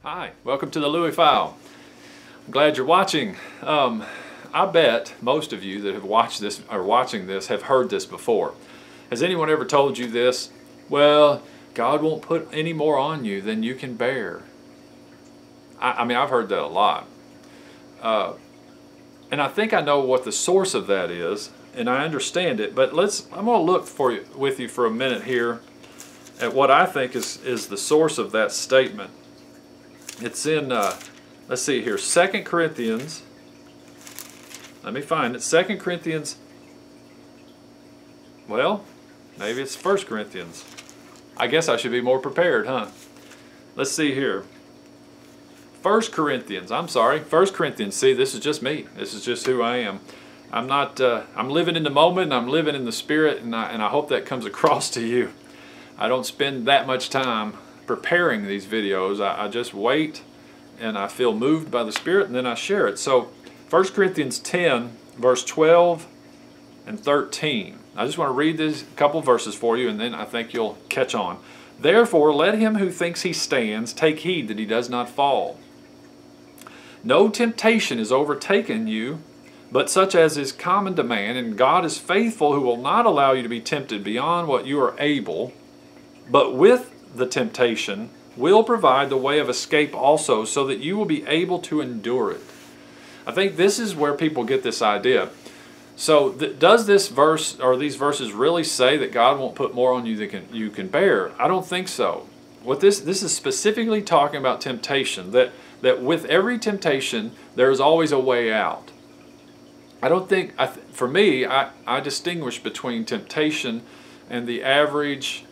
Hi, welcome to the Louie File. I'm glad you're watching. I bet most of you that have watched this or watching this have heard this before. Has anyone ever told you this? Well, God won't put any more on you than you can bear. I mean, I've heard that a lot. And I think I know what the source of that is, and I understand it, but I'm going to look with you for a minute here at what I think is the source of that statement. It's in, let's see here, 2 Corinthians. Let me find it. 2 Corinthians, well, maybe it's 1 Corinthians. I guess I should be more prepared, huh? Let's see here. 1 Corinthians, I'm sorry, 1 Corinthians. See, this is just me. This is just who I am. I'm living in the moment, and I'm living in the Spirit, and I hope that comes across to you. I don't spend that much time preparing these videos. I just wait, and I feel moved by the Spirit, and then I share it. So 1 Corinthians 10, verse 12 and 13. I just want to read these couple verses for you, and then I think you'll catch on. Therefore, let him who thinks he stands take heed that he does not fall. No temptation is overtaken you, but such as is common to man, and God is faithful, who will not allow you to be tempted beyond what you are able, but with the temptation will provide the way of escape also, so that you will be able to endure it. I think this is where people get this idea. So does this verse or these verses really say that God won't put more on you than you can bear? I don't think so. What this is specifically talking about temptation, that with every temptation there is always a way out. I don't think, for me, I distinguish between temptation and the average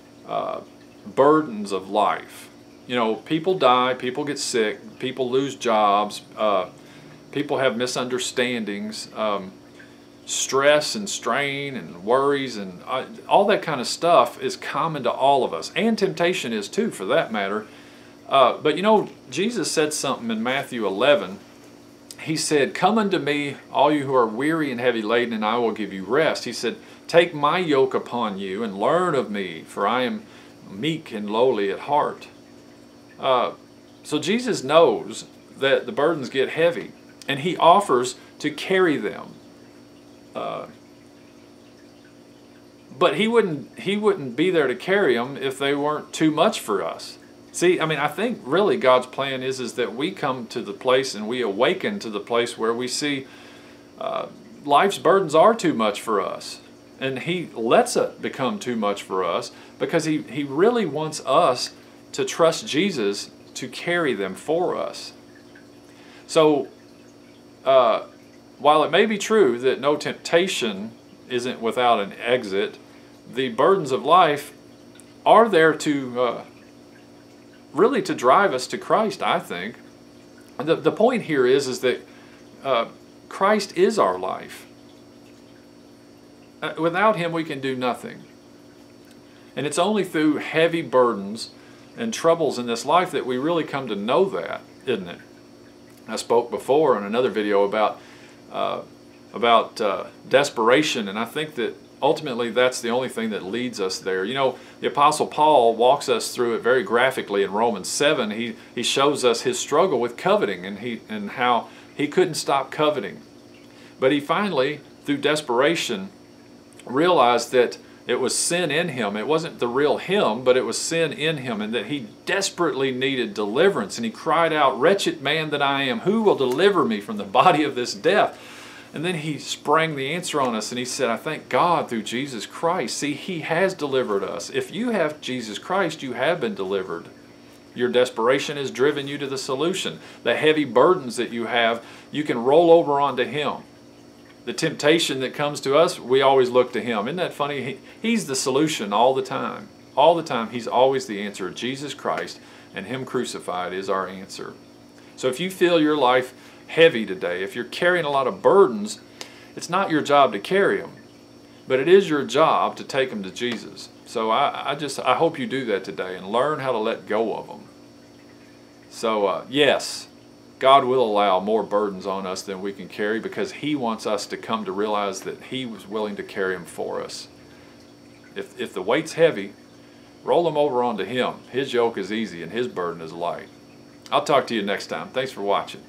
burdens of life. You know, people die, people get sick, people lose jobs, people have misunderstandings, stress and strain and worries and all that kind of stuff is common to all of us, and temptation is too, for that matter. But you know, Jesus said something in Matthew 11. He said, "Come unto me, all you who are weary and heavy laden, and I will give you rest." He said, "Take my yoke upon you and learn of me, for I am meek and lowly at heart." So Jesus knows that the burdens get heavy, and he offers to carry them. But he wouldn't be there to carry them if they weren't too much for us. See, I mean, I think really God's plan is that we come to the place and we awaken to the place where we see life's burdens are too much for us. And he lets it become too much for us because he really wants us to trust Jesus to carry them for us. So, while it may be true that no temptation isn't without an exit, the burdens of life are there to really to drive us to Christ, I think. The point here is that Christ is our life. Without him we can do nothing. And it's only through heavy burdens and troubles in this life that we really come to know that, isn't it? I spoke before in another video about desperation, and I think that ultimately that's the only thing that leads us there. You know, the Apostle Paul walks us through it very graphically in Romans 7. He shows us his struggle with coveting and how he couldn't stop coveting. But he finally, through desperation, realized that it was sin in him. It wasn't the real him, but it was sin in him, and that he desperately needed deliverance. And he cried out, "Wretched man that I am, who will deliver me from the body of this death?" And then he sprang the answer on us, and he said, "I thank God through Jesus Christ." See, he has delivered us. If you have Jesus Christ, you have been delivered. Your desperation has driven you to the solution. The heavy burdens that you have, you can roll over onto him. The temptation that comes to us, we always look to him. Isn't that funny? He's the solution all the time. All the time, he's always the answer. Jesus Christ and him crucified is our answer. So if you feel your life heavy today, if you're carrying a lot of burdens, it's not your job to carry them, but it is your job to take them to Jesus. So I hope you do that today and learn how to let go of them. So yes, God will allow more burdens on us than we can carry, because he wants us to come to realize that he was willing to carry them for us. If the weight's heavy, roll them over onto him. His yoke is easy and his burden is light. I'll talk to you next time. Thanks for watching.